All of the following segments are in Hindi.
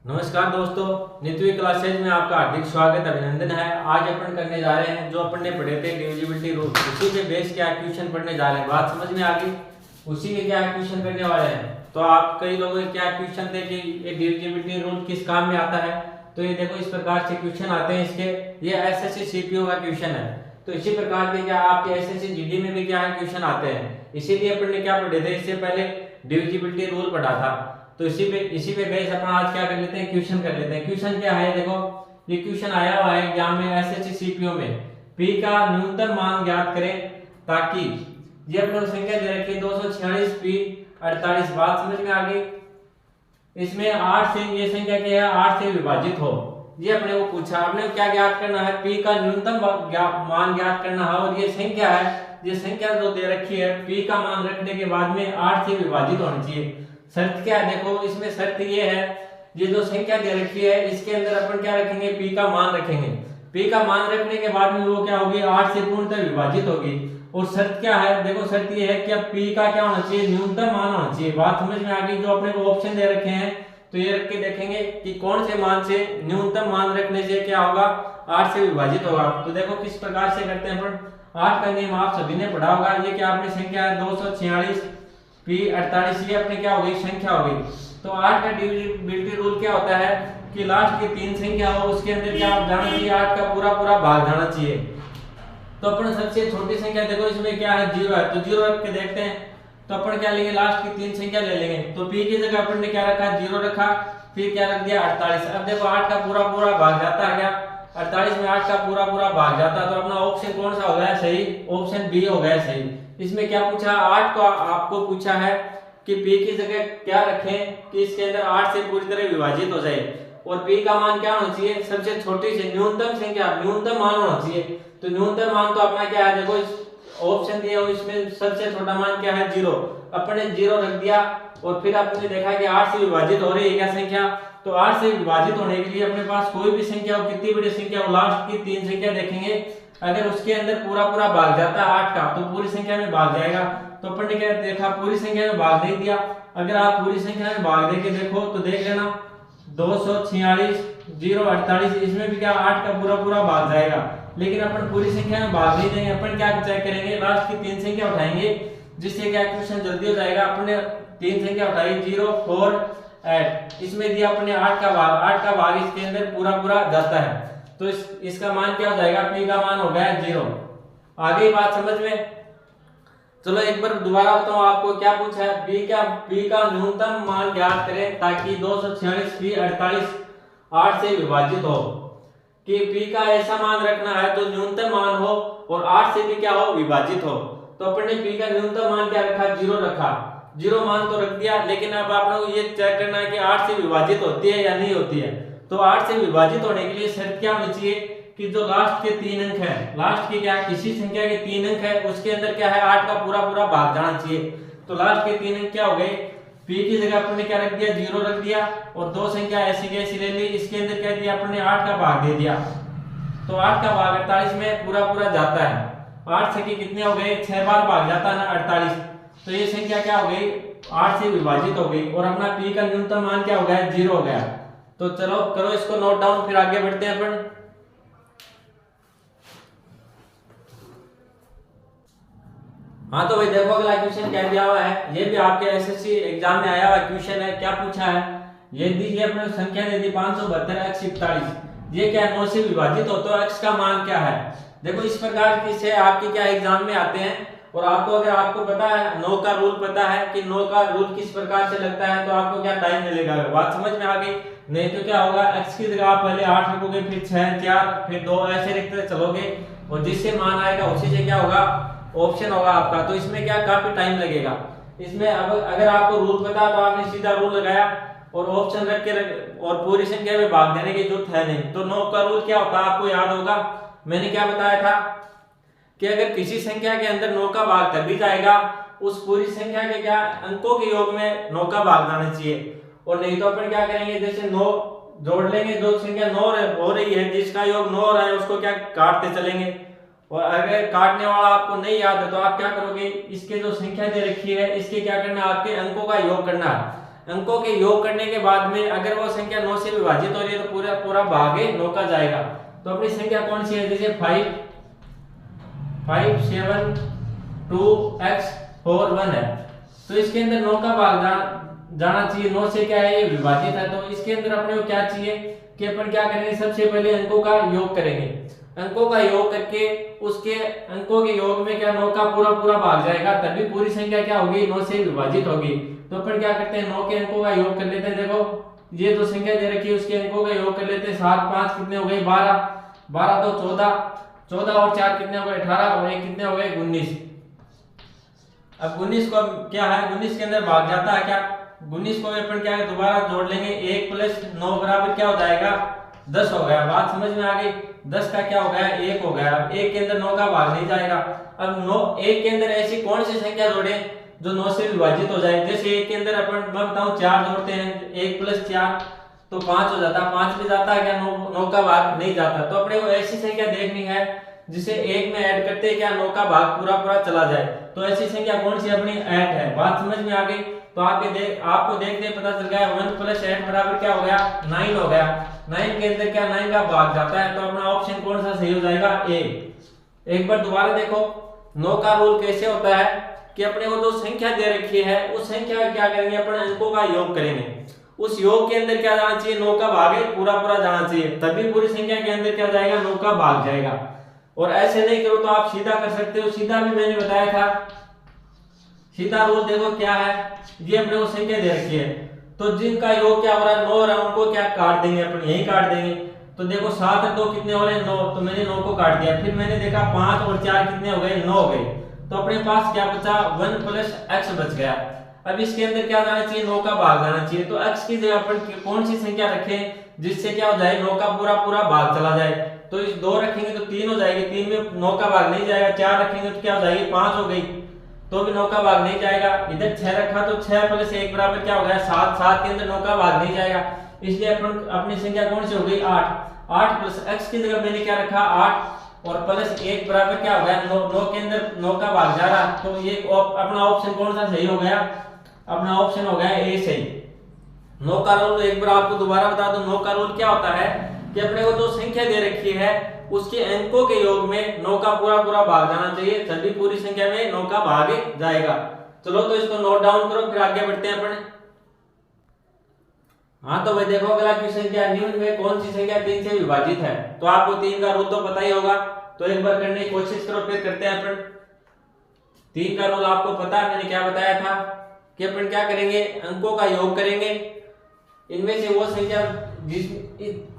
नमस्कार दोस्तों, नित्य क्लासेज में आपका हार्दिक स्वागत अभिनंदन है। आज अपन करने जा रहे हैं जो अपन ने पढ़े थे डिविजिबिलिटी रूल, उसी पे बेस क्या क्वेश्चन पढ़ने जा रहे हैं। बात समझ में आ गई? उसी में क्या क्वेश्चन करने वाले हैं। तो आप कई लोगों के क्या क्वेश्चन थे कि ये डिविजिबिलिटी रूल किस काम में आता है। तो ये देखो इस प्रकार से क्वेश्चन आते हैं इसके। ये एसएससी सीपीओ का क्वेश्चन है। तो इसी प्रकार के क्या आपके एसएससी जीडी में भी क्या है क्वेश्चन आते हैं। इसीलिए अपन ने क्या पढ़े थे, इससे पहले डिविजिबिलिटी रूल पढ़ा था। तो इसी पे बेस अपन आज क्या कर लेते हैं, क्वेश्चन कर लेते हैं। क्वेश्चन क्या है, देखो ये क्वेश्चन आया हुआ है एग्जाम में एसएससी सीपीओ में। पी का न्यूनतम मान ज्ञात करें ताकि ये अपने संख्या दे रखी है 246 पी 48। बात समझ में आ गई? इसमें 8 से ये संख्या क्या है 8 से विभाजित हो। ये अपने को पूछा, आपने क्या ज्ञात करना है, पी का न्यूनतम मान ज्ञात करना है। और ये संख्या है, ये संख्या जो दे रखी है पी का मान रखने के बाद में 8 से विभाजित होनी चाहिए। शर्त क्या है, देखो इसमें शर्त ये है, ये जो संख्या दे रखी है इसके अंदर अपन क्या रखेंगे, पी का मान रखेंगे। पी का मान रखने के बाद में वो क्या होगी, 8 से पूर्णतः विभाजित होगी। और शर्त क्या है, देखो शर्त ये है कि अब पी का क्या होना चाहिए, न्यूनतम मान होना चाहिए। बात समझ में आ गई? जो अपने को ऑप्शन दे रखे हैं तो ये रख के देखेंगे कि कौन से मान से न्यूनतम मान रखने से क्या होगा, 8 से विभाजित होगा। तो देखो किस प्रकार से करते हैं अपन। 8 का नियम आप सभी ने पढ़ा होगा। ये क्या आपने संख्या है 246 पी 48, ये अपनी क्या हो गई, संख्या हो गई। तो 8 का डिविजिबिलिटी रूल क्या होता है कि लास्ट की 3 संख्या हो उसके अंदर क्या जाना चाहिए, 8 का पूरा पूरा भाग जाना चाहिए। तो अपन सबसे छोटी संख्या देखो इसमें क्या है, 0 है। तो 0 रख के देखते हैं। तो अपन क्या लेंगे, लास्ट की 3 संख्या ले लेंगे। तो पी की जगह अपन ने क्या रखा, 0 रखा, फिर क्या रख दिया 48। अब देखो 8 का पूरा पूरा भाग जाता है क्या, 48 में 8 का पूरा पूरा भाग जाता। तो अपना ऑप्शन कौन सा हो गया सही, ऑप्शन बी हो गया सही। इसमें क्या पूछा, 8 को आपको पूछा है कि p की जगह क्या रखें कि इसके अंदर 8 से पूरी तरह विभाजित हो जाए। और p का मान क्या होना चाहिए, सबसे छोटी से न्यूनतम संख्या, न्यूनतम मान होना चाहिए। तो न्यूनतम मान तो अपना क्या है, देखो इस ऑप्शन दिया हुआ इसमें सबसे छोटा मान क्या है, 0। अपने 0 रख दिया और फिर आपने देखा कि 8 से विभाजित हो रही है क्या संख्या। तो 8 से विभाजित होने के लिए अपने पास कोई भी संख्या हो, कितनी बड़ी संख्या हो, लास्ट की 3 संख्या देखेंगे। अगर उसके अंदर पूरा पूरा भाग जाता है 8 का तो पूरी संख्या में भाग जाएगा। तो अपन ने क्या देखा, पूरी संख्या में भाग नहीं दिया। अगर आप पूरी संख्या में भाग देके देखो तो देख लेना 246 0 48, इसमें भी क्या 8 का पूरा पूरा भाग जाएगा। लेकिन अपन पूरी संख्या में भाग नहीं देंगे, अपन क्या चेक करेंगे, लास्ट की 3 संख्या उठाएंगे जिससे क्या क्वेश्चन जल्दी हो जाएगा। अपने 3 संख्या उठाई 0 4 8, इसमें दिया अपने 8 का भाग, 8 का भाग इसके अंदर पूरा पूरा जाता है। तो इसका मान क्या हो जाएगा, p का मान हो गया 0। आ गई बात समझ में? चलो एक बार दोबारा बताऊं आपको क्या पूछा है, p का न्यूनतम मान ज्ञात करें ताकि 246 p 48 8 से विभाजित हो। कि p का ऐसा मान रखना है तो न्यूनतम मान हो और 8 से भी क्या हो, विभाजित हो। तो अपन ने p का न्यूनतम मान क्या रखा, 0 रखा। 0 मान तो रख दिया, लेकिन अब आप लोग ये चेक करना है कि 8 से विभाजित होती है या नहीं होती है। तो 8 से विभाजित होने के लिए शर्त क्या होनी चाहिए कि जो लास्ट के 3 अंक है, लास्ट की क्या किसी संख्या के 3 अंक है उसके अंदर क्या है 8 का पूरा पूरा भाग जाना चाहिए। तो लास्ट के 3 अंक क्या हो गए, p की जगह अपने क्या रख दिया, 0 रख दिया और 2 संख्या ऐसी की ऐसी ले ली, इसके अंदर क्या दिया अपने 8 का भाग दे दिया। तो 8 का भाग 48 में पूरा पूरा जाता है। 8 से कितने हो गए, 6 बार भाग जाता है ना 48। तो ये संख्या क्या हो गई, 8 से विभाजित हो गई और अपना p का न्यूनतम मान क्या हो गया, 0 हो गया। तो चलो करो इसको नोट डाउन, फिर आगे बढ़ते हैं अपन। हाँ तो भाई देखो अगला क्वेश्चन क्या दिया हुआ है, ये भी आपके एसएससी एग्जाम में आया हुआ क्वेश्चन है। क्या पूछा है, ये दीजिए अपने संख्या दे दी 572 x 41, ये क्या 9 से विभाजित हो तो x का मान क्या है। देखो इस प्रकार की से आपके क्या एग्जाम में आते हैं। और आपको अगर आपको पता है 9 का रूल पता है कि 9 का रूल किस प्रकार से लगता है तो आपको क्या टाइम मिलेगा, बात समझ में आ गई? नहीं तो क्या होगा, x की जगह आप पहले 8 रखोगे, फिर 6 4 फिर 2 ऐसे लिखते चलोगे और जिससे मान आएगा उसी से क्या होगा, ऑप्शन होगा आपका। तो इसमें क्या काफी टाइम लगेगा। इसमें अब अगर आपको रूल पता तो आपने सीधा रूल लगाया और ऑप्शन रख के और पूरी संख्या में भाग देने की जरूरत है नहीं। तो 9 का रूल क्या होता है आपको याद होगा, मैंने क्या बताया था कि अगर किसी संख्या के अंदर 9 का भाग तभी जाएगा उस पूरी संख्या के क्या अंकों के योग में 9 का भाग जाना चाहिए। और नहीं तो अपन क्या करेंगे, जैसे 9 जोड़ लेंगे, जो संख्या 9 हो रही है जिसका योग 9 हो रहा है उसको क्या काटते चलेंगे। और अगर काटने वाला आपको नहीं याद है तो आप क्या करोगे, इसके जो संख्या दे रखी है इसके क्या करना है, आपके अंकों का योग करना है। अंकों के योग करने के बाद में अगर वो संख्या 9 से विभाजित हो रही है तो पूरा पूरा भाग 9 का जाएगा। तो अपनी संख्या कौन सी है, जैसे 5 7 2 x 4 1 है, तो इसके अंदर 9 का भाग जाना चाहिए। 9 से क्या है, ये विभाजित है, तो इसके अंदर अपने को क्या चाहिए कि अपन क्या करेंगे, सबसे पहले अंकों का योग करेंगे। अंकों का योग करके उसके अंकों के योग में क्या 9 का पूरा पूरा भाग जाएगा, तभी पूरी संख्या क्या होगी, 9 से विभाजित होगी। तो अपन क्या करते हैं, 9 के अंकों का योग कर लेते हैं। देखो ये जो संख्या दे रखी है उसके अंकों का योग कर लेते हैं। 7 5 कितने हो गए, 12 12 2 14 14 और 4 कितने हो गए, 18 और 1 कितने हो गए, 19। अब 19 को क्या है, 19 के अंदर भाग जाता है क्या, 19 को अपन क्या है दोबारा जोड़ लेंगे। 1 + 9 बराबर क्या हो जाएगा, 10 हो गया। बात समझ में आ गई। 10 का क्या हो गया, 1 हो गया। अब 1 के अंदर 9 का भाग नहीं जाएगा। अब 9 1 के अंदर ऐसी कौन सी संख्या जोड़े जो 9 से विभाजित हो जाए। जैसे 1 के अंदर अपन मैं बताऊं 4 जोड़ते हैं, 1 + 4 तो 5 हो जाता। 5 में जाता है क्या, 9 का भाग नहीं जाता। तो अपने को ऐसी संख्या देखनी है जिसे 1 में ऐड करते क्या 9 का भाग पूरा पूरा चला जाए। तो ऐसी संख्या कौन सी अपनी 8 है। बात समझ में आ गई। तो आपको देखते पता चल गया 1 + 8 बराबर क्या हो गया, 9 हो गया। 9 के अंदर क्या 9 का भाग जाता है, तो अपना ऑप्शन कौन सा सही हो जाएगा, ए। एक बार दोबारा देखो 9 का रूल कैसे होता है कि अपने को जो संख्या दे रखी है उस संख्या का क्या करेंगे, अपने अंकों का योग करेंगे। उस योग के अंदर क्या जाना चाहिए, 9 का भाग पूरा पूरा जाना चाहिए, तभी पूरी संख्या के अंदर क्या जाएगा, 9 का भाग जाएगा। और ऐसे नहीं करो तो आप सीधा कर सकते हो। सीधा भी मैंने बताया था। सीधा रूल देखो क्या है, ये अपने को संख्या दे रखी है तो जिनका योग क्या हो रहा है, 9 हो रहा है, उनको क्या काट देंगे, अपन यही काट देंगे। तो देखो 7 और 2 कितने हो रहे हैं, 9, तो मैंने 9 को काट दिया। फिर मैंने देखा 5 और 4 कितने हो गए, 9 हो गए। तो अपने पास क्या बचा, 1 + x बच गया। अब इसके अंदर क्या जाना चाहिए, 9 का भाग जाना चाहिए। तो x की जगह पर कौन सी संख्या रखें जिससे क्या हो जाए, 9 का पूरा पूरा भाग चला जाए। तो इस 2 रखेंगे तो 3 हो जाएगी, 3 में 9 का भाग नहीं जाएगा। 4 रखेंगे तो क्या हो जाएगी, 5 हो गई, तो भी 9 का भाग नहीं जाएगा। इधर 6 रखा तो 6 + 1 बराबर क्या हो गया, 7। 7 के अंदर 9 का भाग नहीं जाएगा, इसलिए अपन अपनी संख्या कौन सी हो गई, 8। 8 + x की जगह मैंने क्या रखा, 8 और +1 बराबर क्या हो गया, 9 के अंदर 9 का भाग जा रहा। तो ये अपना ऑप्शन कौन सा सही हो गया, अपना ऑप्शन हो गया ए सही। 9 का रूल एक बार आपको दोबारा बता दूं। 9 का रूल क्या होता है कि अपने को जो संख्या दे रखी है उसके अंकों के योग में 9 का पूरा पूरा भाग जाना चाहिए, तभी पूरी संख्या में 9 का भाग जाएगा। चलो तो इसको नोट डाउन करो, फिर आगे बढ़ते हैं अपन। हाँ तो भाई देखो अगला क्वेश्चन क्या, निम्न में कौन सी संख्या 3 से विभाजित है। तो आपको 3 का रूल तो पता ही होगा, तो एक बार करने की कोशिश करो, फिर करते हैं अपन। 3 का रूल आपको पता है, मैंने क्या बताया था कि अपन क्या करेंगे, अंकों का योग करेंगे। इनमें से वो संख्या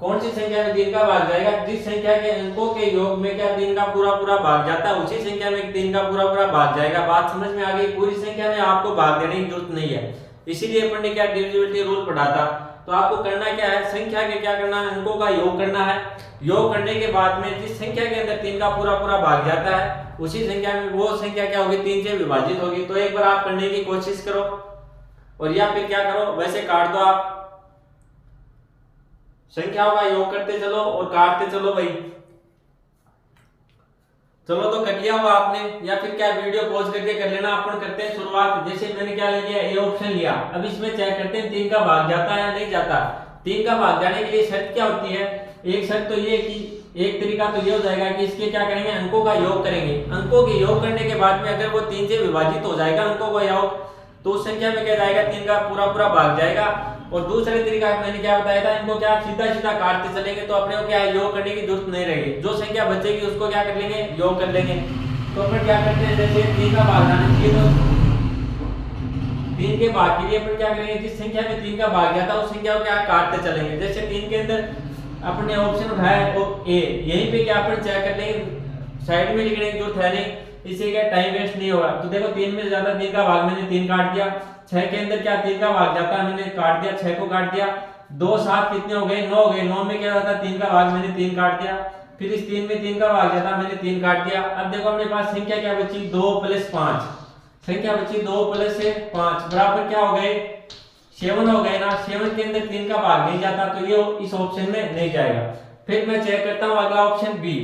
कौन सी संख्या में 3 का भाग जाएगा, जिस संख्या के अंकों के योग में क्या 3 का पूरा पूरा भाग जाता है, उसी संख्या में 3 का पूरा पूरा भाग जाएगा। बात समझ में आ गई। पूरी संख्या में आपको भाग देने की जरूरत नहीं है, इसीलिए अपन ने क्या डिविजिबिलिटी रूल पढ़ा था। तो आपको करना क्या है, संख्या के क्या करना है, अंकों का योग करना है। योग करने के बाद में जिस संख्या के अंदर 3 का पूरा पूरा भाग जाता है उसी संख्या में वो संख्या क्या होगी, 3 से विभाजित होगी। तो एक बार आप करने की कोशिश करो, और या फिर क्या करो, वैसे काट दो, आप संख्याओं का योग करते चलो और काटते चलो भाई। चलो तो कर लिया होगा आपने, या फिर क्या वीडियो पॉज करके कर लेना। अपन करते हैं शुरुआत। जैसे मैंने क्या ले लिया, ए ऑप्शन लिया। अब इसमें चेक करते हैं 3 का भाग जाता है या नहीं जाता। 3 का भाग जाने के लिए शर्त क्या होती है, एक शर्त तो ये कि एक तरीका तो ये हो जाएगा कि इसके क्या करेंगे, अंकों का योग करेंगे। अंकों के योग करने के बाद में अगर वो 3 से विभाजित हो जाएगा अंकों का योग, तो उस संख्या में क्या जाएगा, 3 का पूरा पूरा भाग जाएगा। और दूसरे तरीका मैंने क्या बताया था, इनको क्या सीधा सीधा काटते चलेंगे तो अपने को क्या योग करने की जरूरत नहीं रहेगी। जो संख्या बचेगी उसको क्या कर लेंगे, योग कर लेंगे। तो अपन क्या करते हैं, जैसे 3 का भाग जाना चाहिए तो 3 के भाग के लिए अपन क्या करेंगे, जिस संख्या में 3 का भाग जाता है उस संख्या को क्या काटते चलेंगे। जैसे 3 के अंदर अपने ऑप्शन उठाया वो ए, यहीं पे क्या अपन चेक कर लेंगे, साइड में लिखने की जरूरत है नहीं, इससे क्या टाइम वेस्ट नहीं होगा। तो देखो 3 में ज्यादा 3 का भाग मैंने 3 काट दिया। 6 के अंदर क्या 3 का भाग जाता है, मैंने काट दिया, 6 को काट दिया। 2 7 कितने हो गए, 9 हो गए। 9 में क्या जाता है, 3 का भाग मैंने 3 काट दिया। फिर इस 3 में 3 का भाग जाता, मैंने 3 काट दिया। अब देखो अपने पास संख्या क्या बची, 2 + 5। संख्या बची 2 + 5 बराबर क्या हो गए, 7 हो गए ना। 7 के अंदर 3 का भाग नहीं जाता, तो ये इस ऑप्शन में नहीं जाएगा। फिर मैं चेक करता हूँ अगला ऑप्शन बी।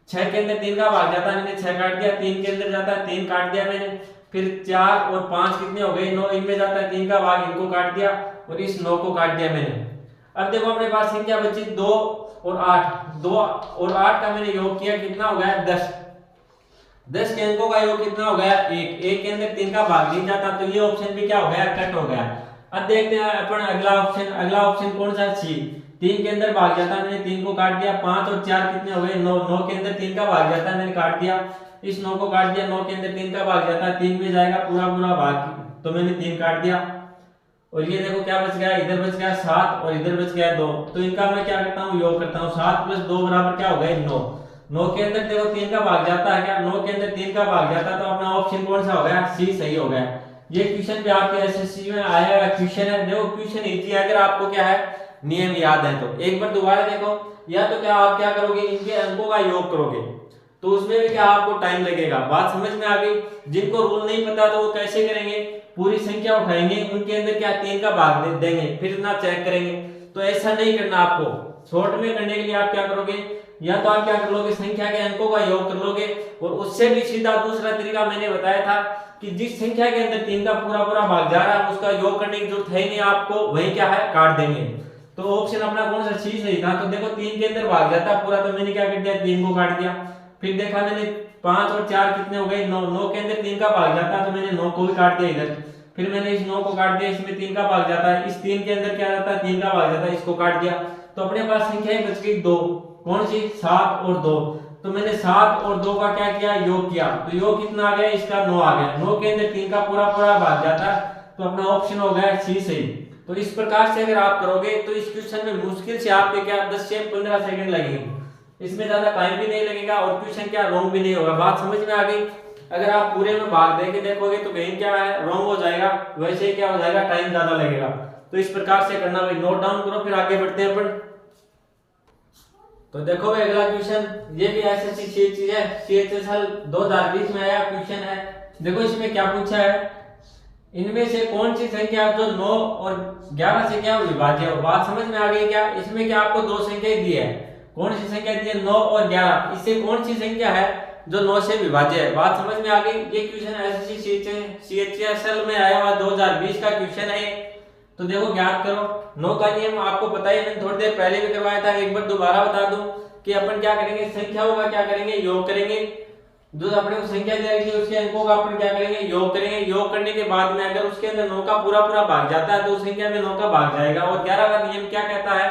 6 के अंदर 3 का भाग जाता है, मैंने 6 काट दिया। 3 के अंदर जाता है, 3 काट दिया मैंने। फिर 4 और 5 कितने हो गए 9, इनमें जाता है 3 का भाग, इनको काट दिया और इस 9 को काट दिया मैंने। अब देखो अपने पास संख्या बची 2 और 8, 2 और 8 का मैंने योग किया, कितना हो गया 10। 10 के अंकों का योग कितना हो गया 1, 1 के अंदर 3 का भाग नहीं जाता, तो ये ऑप्शन भी क्या हो गया कट हो गया। अब देखते हैं अपन अगला ऑप्शन कौन सा सी, 3 के अंदर भाग जाता, मैंने 3 को काट दिया, 5 और 4 कितने हो गए 9, 9 के अंदर 3 का भाग जाता, मैंने काट दिया, इस 9 को काट दिया, 9 के अंदर 3 का भाग जाता है, 3 में जाएगा पूरा पूरा भाग, तो मैंने 3 काट दिया। और ये देखो क्या बच गया, इधर बच गया 7 और इधर बच गया 2, तो इनका मैं क्या करता हूँ योग करता हूँ, 7 + 2 बराबर क्या हो गए 9। 9 के अंदर देखो 3 का भाग जाता है क्या, 9 के अंदर 3 का भाग जाता है, तो अपना ऑप्शन कौन सा हो गया सी सही हो गया। ये क्वेश्चन भी आपके एसएससी में आया हुआ क्वेश्चन है, देखो क्वेश्चन इजी है, अगर आपको क्या है नियम याद है तो एक बार दोबारा देखो, या तो क्या आप क्या करोगे इनके अंकों का योग करोगे, तो उसमें भी क्या आपको टाइम लगेगा। बात समझ में आ गई। जिनको रूल नहीं पता तो वो कैसे करेंगे, पूरी संख्या उठाएंगे, उनके अंदर क्या 3 का भाग दे देंगे, फिर ना चेक करेंगे, तो ऐसा नहीं करना आपको। शॉर्ट में करने के लिए आप क्या करोगे, या तो आप क्या कर लोगे संख्या के अंकों का योग कर लोगे, और उससे भी सीधा दूसरा तरीका मैंने बताया था कि जिस संख्या के अंदर 3 का पूरा पूरा भाग जा रहा है उसका योग करने की जरूरत है नहीं आपको, वही क्या है काट देंगे। तो ऑप्शन अपना कौन सा सी सही था, तो देखो 3 के अंदर भाग जाता पूरा, तो मैंने क्या कर दिया 3 को काट दिया। फिर देखा मैंने 5 और 4 कितने हो गए 9, 9 के अंदर 3 का भाग जाता, तो मैंने 9 को भी काट दिया इधर। फिर मैंने इस 9 को काट दिया, इसमें 3 का भाग जाता है, इस 3 के अंदर क्या जाता है 3 का भाग जाता है, इसको काट दिया, तो अपने पास संख्या बच गई 2, कौन सी 7 और 2। तो मैंने 7 और 2 का क्या किया योग किया, तो योग कितना आ गया इसका 9 आ गया, 9 के अंदर 3 का पूरा पूरा भाग जाता, तो अपना ऑप्शन हो गया सी सही। तो इस प्रकार से अगर आप करोगे तो इस क्वेश्चन में मुश्किल से आपके क्या 10 से 15 सेकंड लगेंगे, इसमें ज्यादा टाइम भी नहीं लगेगा और क्वेश्चन क्या रॉन्ग भी नहीं होगा। बात समझ में आ गई। अगर आप पूरे में भाग दे के देखोगे तो कहीं क्या है रॉन्ग हो जाएगा, वैसे ही क्या हो जाएगा टाइम ज्यादा लगेगा। तो इस प्रकार से करना भाई, नोट डाउन करो, फिर आगे बढ़ते हैं अपन। तो देखो भाई अगला क्वेश्चन, ये भी एसएससी चीज है, सीएचएसएल 2020 में आया क्वेश्चन है। देखो इसमें क्या पूछा है, इनमें से कौन सी संख्या जो 9 और 11 से क्या विभाज्य हो। बात समझ में आ गई क्या, इसमें क्या आपको दो संख्याएं दी है, कौन सी संख्या दी है 9 और 11, इससे कौन सी संख्या है जो 9 से विभाज्य है। बात समझ में आ गई। ये क्वेश्चन एसएससी सीएचएसएल में आया हुआ 2020 का क्वेश्चन है। तो देखो ज्ञात करो, 9 का नियम आपको पता है, मैंने थोड़ी देर पहले भी करवाया था, एक बार दोबारा बता दूं कि अपन क्या करेंगे, संख्याओं का क्या करेंगे योग करेंगे, जो अपने को संख्या दे रखी है उसके अंकों का अपन क्या करेंगे योग करेंगे। योग करने के बाद में अगर उसके अंदर 9 का पूरा पूरा भाग जाता है तो उस संख्या में 9 का भाग जाएगा। और 11 का नियम क्या कहता है,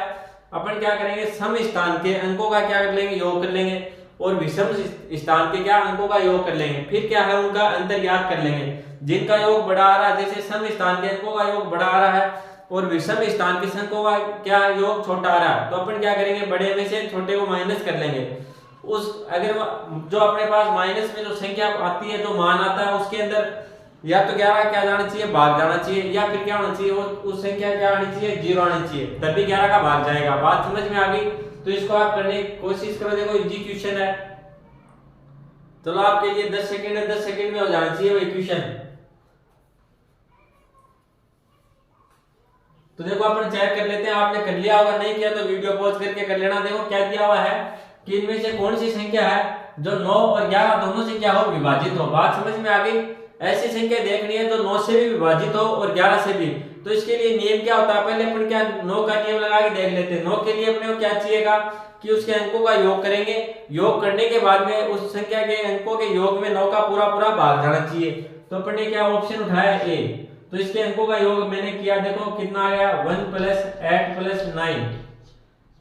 अपन क्या करेंगे सम स्थान के अंकों का क्या कर लेंगे योग कर लेंगे, और विषम स्थान के क्या अंकों का योग कर लेंगे, फिर क्या है उनका अंतर ज्ञात कर लेंगे। जिनका योग बड़ा आ रहा है, जैसे सम स्थान के अंकों का योग बड़ा आ रहा है और विषम स्थान के अंकों का क्या योग छोटा आ रहा है, तो अपन क्या करेंगे बड़े में से छोटे को माइनस कर लेंगे। उस अगर जो अपने पास माइनस में जो संख्या आती है, जो मान आता है, उसके अंदर या तो 11 क्या जाना चाहिए भाग जाना चाहिए, या फिर क्या होना चाहिए उस संख्या क्या आनी चाहिए 0 आनी चाहिए, तभी 11 का भाग जाएगा। बात समझ में आ गई। तो इसको आप करने की कोशिश करो। देखो इजी क्वेश्चन है, चलो आपके लिए 10 सेकंड है, 10 सेकंड में हो जाना चाहिए वही क्वेश्चन। तो देखो अपन चेक कर लेते हैं, आपने कर लिया होगा, नहीं किया तो वीडियो पॉज करके कर लेना। देखो क्या दिया हुआ है कि इनमें से कौन सी संख्या है जो 9 और 11 दोनों से क्या हो विभाजित हो। बात समझ में आ गई। ऐसी संख्या देखनी है जो 9 से भी विभाजित हो और 11 से भी। तो इसके लिए नियम क्या होता है, पहले अपन क्या 9 का नियम लगा के देख लेते हैं। 9 के लिए अपने को क्या चाहिएगा कि उसके अंकों का योग करेंगे, योग करने के बाद में उस संख्या के अंकों के योग में 9 का पूरा पूरा भाग जाना चाहिए। तो अपन ने क्या ऑप्शन उठाया ए, तो इसके अंकों का योग मैंने किया, देखो कितना आ गया 1 + 8 + 9,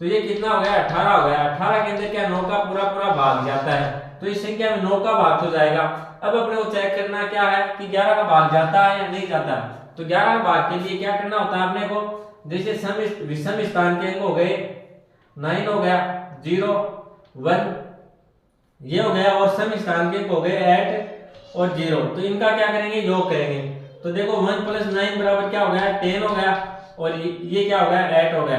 तो ये कितना हो गया 18 हो गया। 18 के अंदर क्या 9 का पूरा पूरा भाग जाता है, तो इस संख्या में 9 का भाग तो जाएगा। अब अपने को चेक करना क्या है कि 11 का भाग जाता है या नहीं जाता। तो 11 का भाग के लिए क्या करना होता है अपने को, जैसे विषम स्थान के अंक हो गए 9 हो गया, 0 1 ये हो गया, और सम स्थान के अंक हो गए 8 और 0, तो इनका क्या करेंगे योग करेंगे। तो देखो 1 + 9 बराबर क्या हो गया 10 हो गया, और ये क्या हो गया 8 हो गया।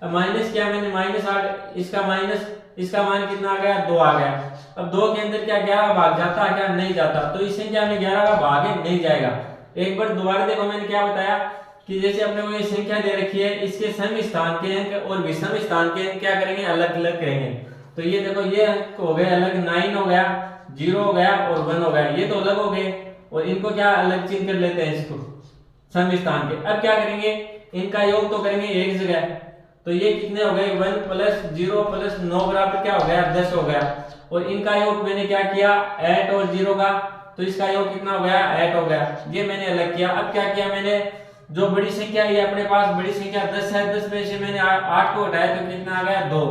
अब माइनस क्या मैंने -8, इसका माइनस, इसका मान कितना आ गया 2 आ गया। अब 2 के अंदर क्या 11 भाग जाता है क्या नहीं जाता, तो इस संख्या में 11 का भाग है नहीं जाएगा। एक बार दोबारा देखो मैंने क्या बताया कि जैसे अपने को ये संख्या दे रखी है, इसके सम स्थान के अंक और विषम स्थान के अंक क्या करेंगे अलग अलग करेंगे। तो ये देखो ये अंक हो गए अलग, 9 हो गया, 0 हो गया और 1 हो गया, ये तो अलग हो गए। और इनको क्या अलग चिन्ह कर लेते हैं इसको सम स्थान के। अब क्या करेंगे, इनका योग तो करेंगे एक जगह, तो ये कितने हो गए 1 + 0 + 9 बराबर क्या हो गया 10 हो गया। और इनका योग मैंने क्या किया 8 और 0 का, तो इसका योग कितना हो गया 8 हो गया, ये मैंने अलग किया। अब क्या किया मैंने, जो बड़ी संख्या ये अपने पास बड़ी संख्या 10 है, 10 में से मैंने 8 को हटाया तो कितना आ गया 2।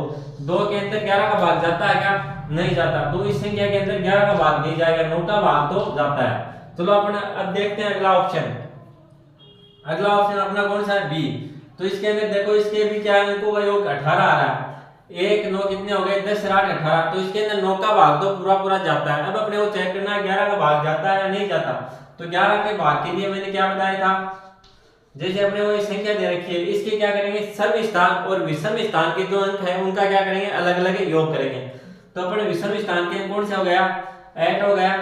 2 के अंदर 11 का भाग जाता है क्या, नहीं जाता, तो इस संख्या के अंदर 11 का भाग नहीं जाएगा, 9 का भाग तो जाता है। चलो अपना अब देखते हैं अगला ऑप्शन। अगला ऑप्शन अपना कौन सा है बी। तो इसके अंदर देखो इसके भी क्या है, अंकों का योग 18 आ रहा है, 1 9 कितने हो गए 10 8 18, तो इसके अंदर 9 का भाग तो पूरा पूरा जाता है। अब अपने को चेक करना है 11 का भाग जाता है या नहीं जाता। तो 11 के भाग के लिए मैंने क्या बताया था, जैसे अपने को संख्या दे रखी है, इसके क्या करेंगे सम स्थान और विषम स्थान के जो अंक है उनका क्या करेंगे अलग अलग योग करेंगे। तो अपने विषम स्थान के अंक कौन से हो गया 8 हो गया,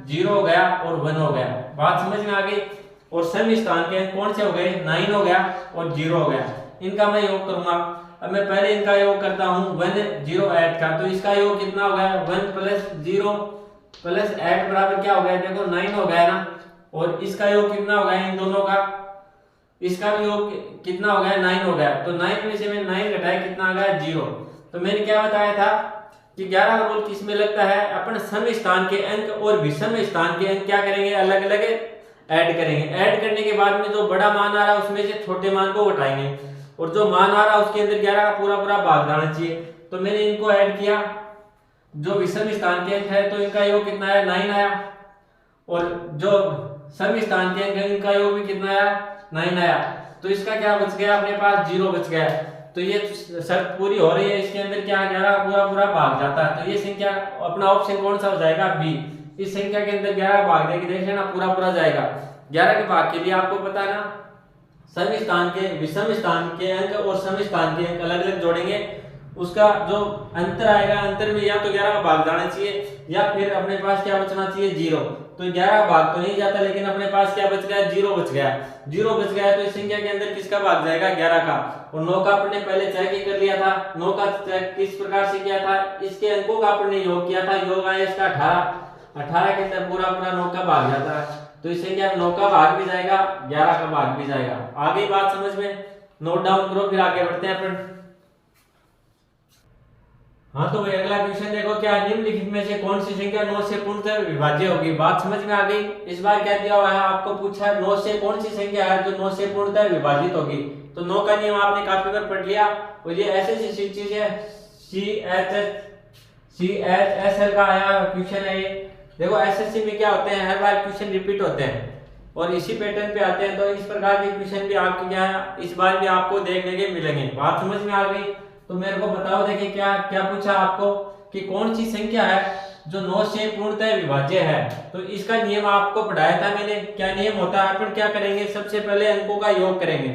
0 हो गया और 1 हो गया, बात समझ में आ गई। और सम स्थान के अंक कौन से हो गए 9 हो गया और 0 हो गया, इनका मैं योग करूंगा। अब मैं पहले इनका योग करता हूं 1 0 8 का, तो इसका योग कितना हो गया 1 + 0 + 8 बराबर क्या हो गया देखो 9 हो गया ना। और इसका योग कितना हो गया इन दोनों का, इसका भी योग कितना हो गया 9 हो गया, तो 9 में से मैं 9 घटाया कितना आ गया 0। तो मैंने क्या बताया था कि 11 का मूल किस में लगता है, अपन सम स्थान के अंक और विषम स्थान के अंक क्या करेंगे अलग अलग ऐड करेंगे। ऐड करने के बाद में जो बड़ा मान आ रहा है उसमें से छोटे मान को घटाएंगे, और जो मान आ रहा है उसके अंदर 11 का पूरा पूरा भाग जाना चाहिए। तो मैंने इनको ऐड किया, जो विषम स्थान के अंक है तो इनका योग कितना आया 9 आया, और जो सम स्थान के अंक है इनका योग भी कितना आया 9 आया। तो इसका क्या बच गया अपने पास 0 बच गया। तो ये शर्त पूरी हो रही है, इसके अंदर क्या 11 पूरा पूरा भाग जाता है, तो ये संख्या अपना ऑप्शन कौन सा हो जाएगा बी। इस संख्या के अंदर 11 भाग देके देख लेना पूरा पूरा जाएगा। 11 के भाग के लिए आपको पता है ना सम स्थान के विषम स्थान के अंक और सम स्थान के अंक अलग अलग जोड़ेंगे, उसका जो अंतर आएगा अंतर में या तो 11 का भाग जाना चाहिए या फिर अपने पास क्या बचना चाहिए 0। तो 11 भाग तो नहीं जाता, लेकिन अपने पास क्या बच गया 0 बच गया। 0 बच गया तो इस संख्या के अंदर किसका भाग जाएगा 11 का। और 9 का अपने पहले चेक ही कर लिया था, 9 का चेक किस प्रकार से किया था, इसके अंकों का अपने योग किया था, योग आया इसका 18 के अंदर पूरा पूरा 9 का भाग जाता है, तो इस संख्या में 9 का भाग भी जाएगा 11 का भाग भी जाएगा। आगे बात समझ में, नोट डाउन करो फिर आगे बढ़ते हैं अपन। हाँ तो भाई अगला क्वेश्चन देखो, क्या निम्नलिखित में से कौन सी संख्या 9 से पूर्णतः विभाज्य होगी। बात समझ में आ गई। इस बार क्या दिया हुआ है आपको, पूछा 9 से कौन सी संख्या है जो 9 से पूर्णतः विभाजित होगी। तो 9 का नियम आपने काफी बार पढ़ लिया, और ये ऐसे चीज है CHSL का आया क्वेश्चन है ये। देखो एसएससी में क्या होते हैं हर बार क्वेश्चन रिपीट होते हैं और इसी पैटर्न पे आते हैं, तो इस प्रकार के क्वेश्चन भी आपके क्या है इस बार भी आपको देखने के मिलेंगे। बात समझ में आ गई। तो मेरे को बताओ, देखिए क्या क्या पूछा आपको कि कौन सी संख्या है जो 9 से पूर्णतः विभाज्य है। तो इसका नियम आपको पढ़ाया था मैंने, क्या नियम होता है। अपन क्या करेंगे, सबसे पहले अंकों का योग करेंगे।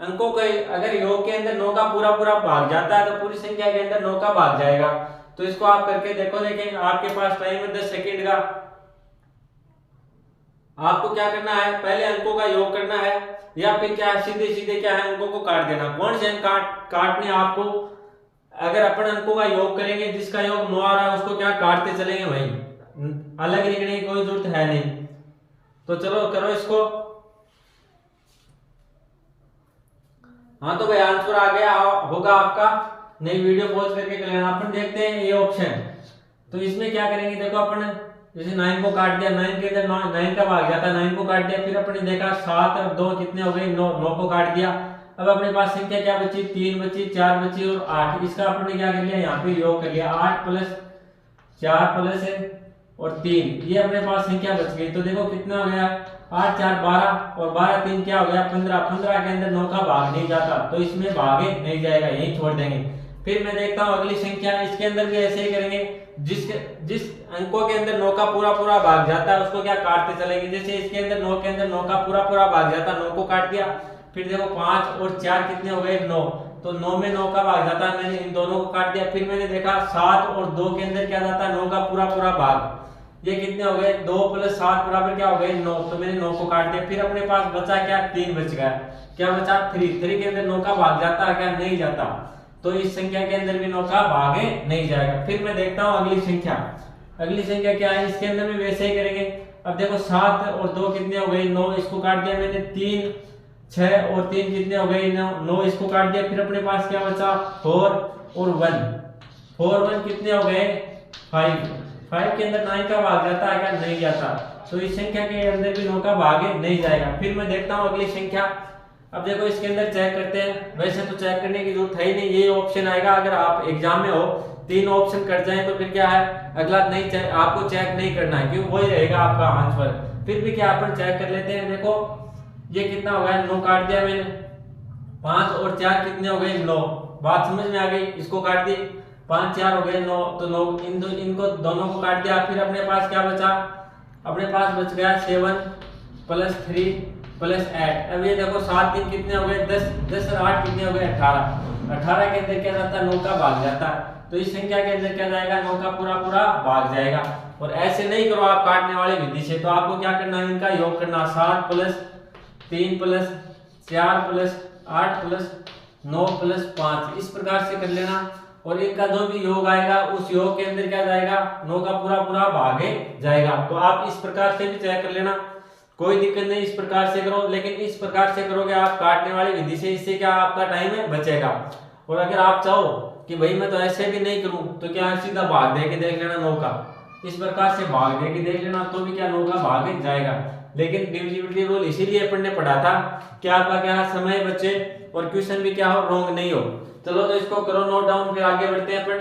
अंकों का अगर योग के अंदर 9 का पूरा पूरा भाग जाता है तो पूरी संख्या के अंदर 9 का भाग जाएगा। तो इसको आप करके देखो। देखिए आपके पास टाइम है 10 सेकेंड का। आपको क्या करना है, पहले अंकों का योग करना है, या फिर क्या सीधे सीधे क्या है अंकों को काट देना। कौन से अंक काटने आपको, अगर अपन अंकों का योग करेंगे जिसका योग 9 आ रहा है उसको क्या काटते चलेंगे भाई, अलग लिखने की कोई जरूरत है नहीं। तो चलो करो इसको। हाँ तो भाई आंसर आ गया होगा आपका, नई वीडियो पॉज करके कर लेना। अपन देखते हैं ये ऑप्शन। तो इसमें क्या करेंगे, देखो अपन जैसे 9 को काट दिया, 9 के अंदर 9 का भाग जाता है, 9 को काट दिया, फिर अपन ने देखा 7 और 2 कितने हो गए 9 को काट दिया। अब अपने पास संख्या क्या बची, 3 बची, 4 बची और 8। इसका अपन ने क्या कर लिया, यहाँ पे योग कर लिया, 8 + 4 + और 3, ये अपने पास संख्या बच गई। तो देखो कितना हो गया, 8 4 12 और 12 3 क्या हो गया 15। 15 के अंदर 9 का भाग नहीं जाता, तो इसमें भागे नहीं जाएगा, यही छोड़ देंगे। फिर मैं देखता हूँ अगली संख्या, इसके अंदर भी ऐसे ही करेंगे। जिस अंकों के अंदर 9 का पूरा पूरा भाग जाता है उसको क्या काटते चलेंगे। जैसे इसके अंदर 9 के अंदर 9 का पूरा पूरा भाग जाता है, 9 को काट दिया। फिर देखो 5 और 4 कितने हो गए 9, तो 9 में 9 का भाग जाता है, मैंने इन दोनों को काट दिया। फिर मैंने देखा 7 और 2 के अंदर क्या जाता है 9 का पूरा पूरा भाग, ये कितने हो गए 2 + 7 बराबर क्या हो गए 9, तो मैंने 9 को काट दिया। फिर अपने पास बचा क्या 3 बच गया, क्या बचा 3 के अंदर 9 का भाग जाता है क्या, नहीं जाता, तो इस संख्या के अंदर भी 9 का भाग नहीं जाएगा। फिर मैं देखता हूँ अगली संख्या। अगली संख्या क्या है, इसके अंदर भी वैसे ही करेंगे। अब देखो 7 और 2 कितने हो गए 9, इसको काट दिया मैंने 3, 6 और 3 कितने हो गए 9, इसको काट दिया। फिर अपने पास क्या बचा 4 और 1, 4 1 कितने हो गए 5, 5 के अंदर 9 का भाग जाता है क्या, नहीं जाता। तो इस संख्या के अंदर भी 9 का भाग नहीं जाएगा। फिर मैं देखता हूँ अगली संख्या। अब देखो इसके अंदर चेक करते हैं, वैसे तो चेक करने की जरूरत है ही नहीं, ये ऑप्शन आएगा अगर आप एग्जाम में हो 3 ऑप्शन कट जाए तो फिर क्या है अगला नहीं आपको चेक नहीं करना है, क्यों वही रहेगा आपका आंसर। फिर भी क्या अपन चेक कर लेते हैं। देखो ये कितना हो गया 9 काट दिया मैंने, 5 और 4 कितने हो गए 9, बात समझ में आ गई। इसको काट दिए 5 4 हो गए 9, तो 9 इनको दोनों को काट दिया। फिर अपने पास क्या बचा, अपने पास बच गया 7 + 3 + 8। अब ये देखो 7 3 कितने हो गए 10, 10 और 8 कितने हो गए 18, 18 के अंदर क्या जाता है 9 का भाग जाता है। तो इस संख्या के अंदर क्या जाएगा 9 का पूरा भाग जाएगा। और ऐसे नहीं करो आप काटने वाले विधि से, तो आपको क्या करना है इनका योग करना, 7 + 3 + 4 + 8 + 9 + 5, इस प्रकार से कर लेना। और इनका जो भी योग आएगा उस योग के अंदर क्या जाएगा 9 का पूरा भाग जाएगा। तो आप इस प्रकार से भी चेक कर लेना, कोई दिक्कत नहीं, इस प्रकार से करो। लेकिन इस प्रकार से करोगे आप काटने वाली विधि से, इससे क्या आपका टाइम बचेगा। और अगर आप चाहो कि भाई मैं तो ऐसे भी नहीं करूं, तो क्या सीधा भाग दे के देख लेना 9 का, इस प्रकार से भाग दे के देख लेना, तो भी क्या 9 का भाग जाएगा। लेकिन डिविजिबिलिटी रूल इसीलिए अपन ने पढ़ा था कि आपका क्या समय बचे और क्वेश्चन भी क्या हो रॉन्ग नहीं हो। चलो तो इसको करो नोट डाउन, फिर आगे बढ़ते हैं अपन।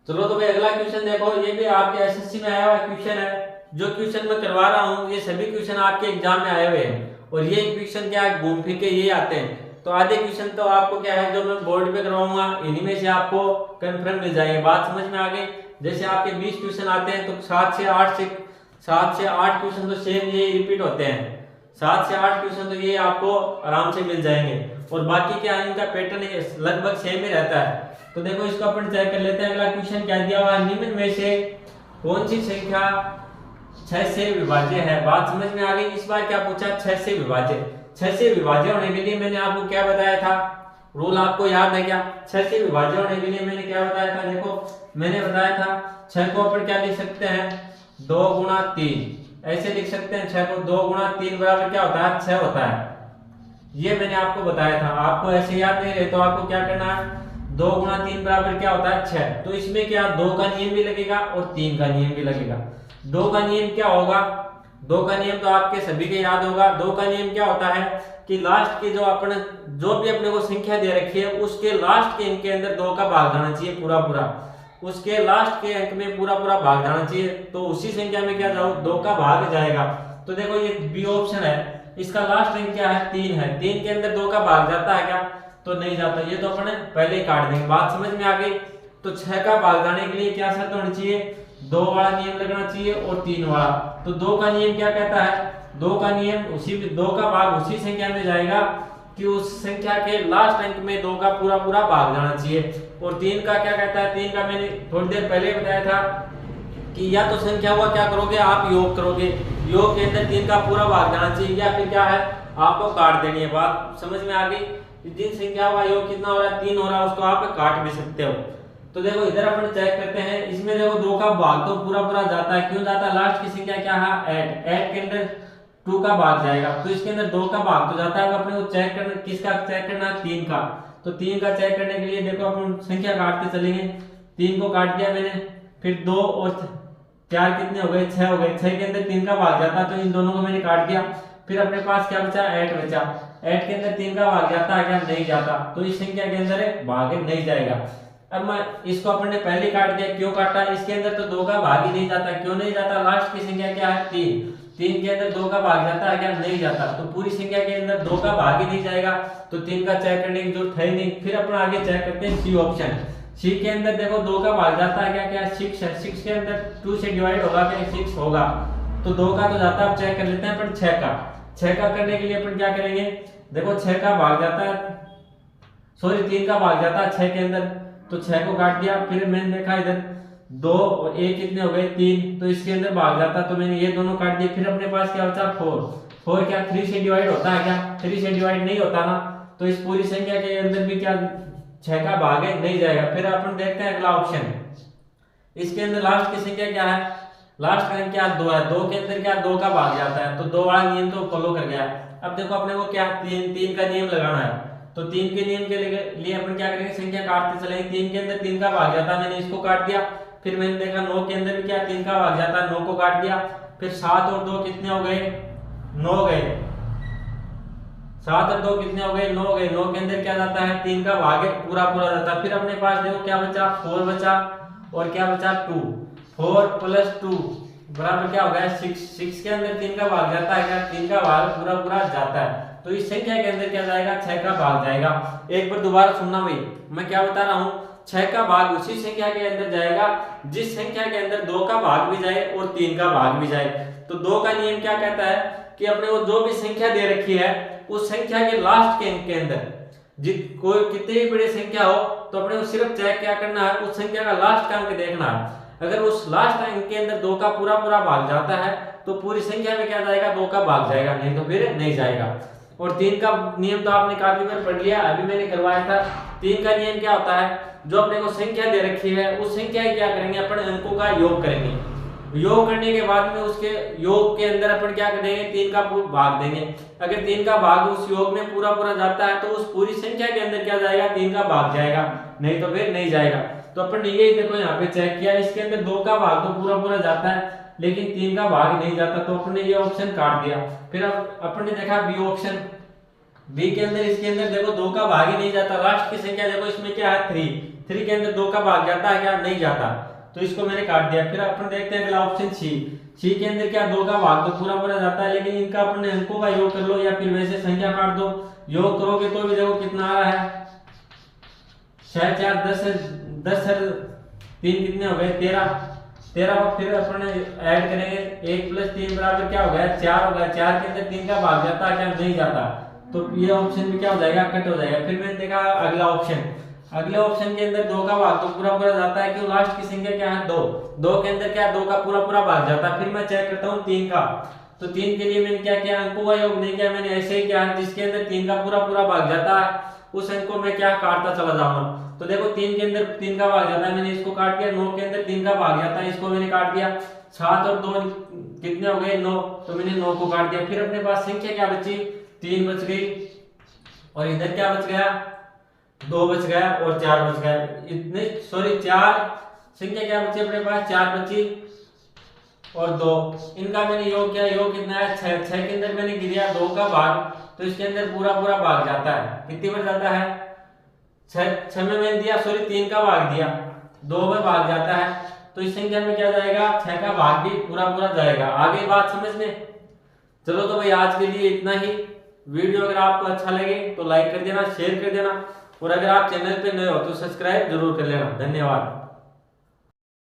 चलो तो भाई अगला क्वेश्चन देखो, ये भी आपके एसएससी में आया हुआ क्वेश्चन है। जो क्वेश्चन मैं करवा रहा हूँ ये सभी क्वेश्चन आपके एग्जाम में आए हुए हैं, और ये क्वेश्चन क्या है घूम फिर के ये आते हैं। तो आधे क्वेश्चन तो आपको क्या है जो मैं बोर्ड पे करवाऊंगा इन्हीं में से आपको कंफर्म मिल जाएंगे। बात समझ में आ गई। जैसे आपके 20 क्वेश्चन आते हैं तो 7 से 8 क्वेश्चन तो सेम ये रिपीट होते हैं, 7 से 8 क्वेश्चन तो ये आपको आराम से मिल जाएंगे। और बाकी क्या इनका पैटर्न लगभग सेम ही रहता है। तो देखो इसको अपन चेक कर लेते हैं। अगला क्वेश्चन क्या दिया हुआ है, निम्न में से कौन सी संख्या 6 से विभाज्य है। बात समझ में आ गई। इस बार क्या पूछा 6 से विभाज्य। 6 से विभाज्य होने के लिए मैंने आपको क्या बताया था, रूल आपको याद है क्या। 6 से विभाज्य होने के लिए मैंने क्या बताया था, देखो मैंने बताया था 6 को अपन क्या लिख सकते हैं 2 × 3, ऐसे लिख सकते हैं 6 को 2 × 3 बराबर क्या होता है 6 होता है। ये मैंने आपको बताया था। आपको ऐसे याद नहीं रहे तो आपको क्या करना है 2 × 3 बराबर क्या होता है 6। तो इसमें क्या 2 का नियम भी लगेगा और 3 का नियम भी लगेगा। 2 का नियम क्या होगा, 2 का नियम तो आपके सभी के याद होगा। 2 का नियम क्या होता है कि लास्ट के जो भी अपने को संख्या दे रखी है उसके लास्ट के अंक के अंदर 2 का भाग जाना चाहिए पूरा, उसके लास्ट के अंक में पूरा भाग जाना चाहिए। तो उसी संख्या में क्या जाओ 2 का भाग जाएगा। तो देखो ये बी ऑप्शन है, इसका लास्ट अंक क्या है 3 है, 3 के अंदर 2 का भाग जाता है क्या, तो नहीं जाता। ये तो अपने पहले ही काट देंगे। बात समझ में आ गई। तो 6 का भाग जाने के लिए क्या शर्त होनी चाहिए 2 वाला नियम लगना चाहिए और 3 वाला। तो 2 का नियम क्या कहता है, 2 का नियम उसी 2 का भाग उसी संख्या में जाएगा कि उस संख्या के लास्ट अंक में 2 का पूरा भाग जाना चाहिए। और 3 का क्या कहता है, 3 का मैंने थोड़ी देर पहले बताया था कि या तो संख्या हुआ क्या करोगे आप योग करोगे, योग के अंदर 3 का पूरा भाग जाना चाहिए, या फिर क्या है आपको काट देनी है। बात समझ में आ गई। जिन संख्या का योग कितना हो रहा है 3 हो रहा है उसको आप काट भी सकते हो। तो देखो इधर अपन चेक करते हैं। इसमें देखो 2 का भाग तो पूरा जाता है, क्यों जाता है, लास्ट की संख्या क्या है 8 के अंदर 2 का भाग जाएगा। तो इसके अंदर 2 का भाग तो जाता है। अपने को चेक करना, किसका चेक करना है 3 का। तो 3 का चेक करने के लिए देखो अपन संख्या काटते चलेंगे। 3 को काट दिया मैंने, फिर 2 और 4 कितने हो गए 6 हो गए, 6 के अंदर 3 का भाग जाता है, तो इन दोनों को मैंने काट दिया। फिर अपने पास क्या बचा 8 बचा, 8 के अंदर 3 का भाग जाता है क्या, नहीं जाता। तो इस संख्या के अंदर भाग नहीं जाएगा। अब मैं इसको अपन ने पहले काट दिया, क्यों काटा, इसके अंदर तो 2 का भाग ही नहीं जाता। क्यों नहीं जाता, लास्ट की संख्या क्या है 3 के अंदर 2 का भाग जाता है क्या, नहीं जाता। तो पूरी संख्या के अंदर 2 का भाग ही नहीं जाएगा, तो 3 का चेक करने की जरूरत है ही नहीं। फिर अपन आगे चेक करते हैं सी ऑप्शन। सी के अंदर देखो 2 का भाग जाता है क्या, क्या 6 है, 6 के अंदर 2 से डिवाइड होगा क्या 6 होगा, तो 2 का तो जाता है। अब चेक कर लेते हैं अपन 6 का करने के लिए अपन क्या करेंगे, देखो 6 का भाग जाता है, सॉरी 3 का भाग जाता है 6 के अंदर, तो 6 को काट दिया। फिर मैंने देखा इधर 2 और 1 कितने हो गए 3, तो इसके अंदर भाग जाता, तो मैंने ये दोनों काट दिए। फिर अपने पास क्या बचा 4 क्या 3 से डिवाइड होता है क्या, 3 से डिवाइड नहीं होता ना। तो इस पूरी संख्या के अंदर भी क्या 6 का भाग है, नहीं जाएगा। फिर अपन देखते हैं अगला ऑप्शन। इसके अंदर लास्ट की संख्या क्या है, लास्ट का क्या 2 है, 2 के अंदर क्या 2 का भाग जाता है, तो 2 वाला नियम तो फॉलो कर गया। अब देखो अपने को क्या 3 का नियम लगाना है, तो 3 के नियम के लिए अपन क्या करेंगे, संख्या काटते चलेंगे। 3 के अंदर 3 का भाग जाता है, मैंने इसको काट दिया। फिर मैंने देखा 9 के अंदर भी क्या 3 का भाग जाता है, 9 को काट दिया। फिर 7 और 2 कितने हो गए, 9 गए। 7 और 2 कितने हो गए, 9 गए। 9 के अंदर क्या जाता है, 3 का भाग है, पूरा पूरा जाता है। फिर अपने पास देखो क्या बचा, 4 बचा और क्या बचा 2। 4 + 2 बराबर क्या हो गया 6। 6 के अंदर 3 का भाग जाता है क्या, 3 का भाग पूरा पूरा जाता है, तो इस संख्या के अंदर क्या जाएगा, 6 का भाग जाएगा। एक बार दोबारा सुनना भाई, मैं क्या बता रहा हूँ, 6 का भाग उसी संख्या के अंदर जाएगा जिस संख्या के अंदर 2 का भाग भी जाए और 3 का भाग भी जाए। तो 2 का नियम क्या कहता है कि अपने को जो भी संख्या दे रखी है उस संख्या के लास्ट के अंक के अंदर कोई कितनी भी बड़ी संख्या हो तो अपने को सिर्फ चेक क्या करना है, उस संख्या का लास्ट का अंक देखना है। अगर उस लास्ट अंक के अंदर 2 का पूरा पूरा भाग जाता है तो पूरी संख्या में क्या जाएगा, 2 का भाग जाएगा, नहीं तो फिर नहीं जाएगा। और 3 का नियम तो आपने काफी बार पढ़ लिया, अभी मैंने करवाया था। 3 का नियम क्या होता है, जो अपने को संख्या दे रखी है उस संख्या की क्या करेंगे, अपन अंकों का योग करेंगे। योग करने के बाद में उसके योग के अंदर अपन क्या करेंगे, 3 का भाग देंगे। अगर 3 का भाग उस योग में पूरा पूरा जाता है तो उस पूरी संख्या के अंदर क्या जाएगा, 3 का भाग जाएगा, नहीं तो फिर नहीं जाएगा। तो अपन ने यही देखो यहाँ पे चेक किया, इसके अंदर 2 का भाग तो पूरा पूरा जाता है लेकिन 3 का भाग नहीं जाता, तो अपन ने ये ऑप्शन काट दिया। फिर अब अपन ने देखा बी ऑप्शन। बी के अंदर इसके अंदर देखो 2 का भाग ही नहीं जाता, लास्ट की संख्या देखो इसमें क्या है 3 के अंदर 2 का भाग जाता है क्या, नहीं जाता, तो इसको मैंने काट दिया। फिर अपन देखते हैं अगला ऑप्शन सी के अंदर क्या 2 का भाग तो पूरा पूरा जाता है लेकिन इनका अपन अंकों का योग कर लो या फिर वैसे संख्या काट दो। योग करोगे तो भी देखो कितना आ रहा है, 6 4 10 3 कितने हो गए 13 को फिर अपन ऐड करेंगे 1 + 3 बराबर क्या हो गया 4 हो गया। 4 के अंदर 3 का भाग जाता है क्या, नहीं जाता, तो ये ऑप्शन भी क्या हो जाएगा, कट हो जाएगा। फिर मैंने देखा अगला ऑप्शन। अगले ऑप्शन के अंदर 2 का भाग तो पूरा पूरा जाता है, क्यों, लास्ट की संख्या क्या है 2 के अंदर क्या 2 का पूरा पूरा भाग जाता है। फिर मैं चेक करता हूँ 3 का, तो 3 के लिए मैंने क्या किया, अंकों का योग नहीं किया, मैंने ऐसे ही किया जिसके अंदर 3 का पूरा पूरा भाग जाता है उस अंक को मैं क्या काटता चला जाऊंगा। तो देखो 3 के अंदर 3 का भाग जाता है, मैंने इसको काट दिया। 9 के अंदर 3 का भाग जाता है, इसको मैंने काट दिया। 7 और 2 कितने हो गए 9, तो मैंने 9 को काट दिया। फिर अपने पास संख्या क्या बची, 3 बच गई और इधर क्या बच गया 2 बच गया और 4 बच गया। इतने 4 संख्या क्या बची अपने पास, 4 बची और 2, इनका मैंने योग किया। योग कितना है 6 के अंदर मैंने गिरा 2 का भाग, तो इसके अंदर पूरा पूरा भाग जाता है, कितनी बार जाता है 6 में मैंने दिया 3 का भाग दिया, 2 में भाग जाता है, तो इस संख्या में क्या जाएगा 6 का भाग भी पूरा पूरा जाएगा। आगे बात समझ में। चलो तो भाई आज के लिए इतना ही। वीडियो अगर आपको अच्छा लगे तो लाइक कर देना, शेयर कर देना, और अगर आप चैनल पे नए हो तो सब्सक्राइब जरूर कर लेना। धन्यवाद।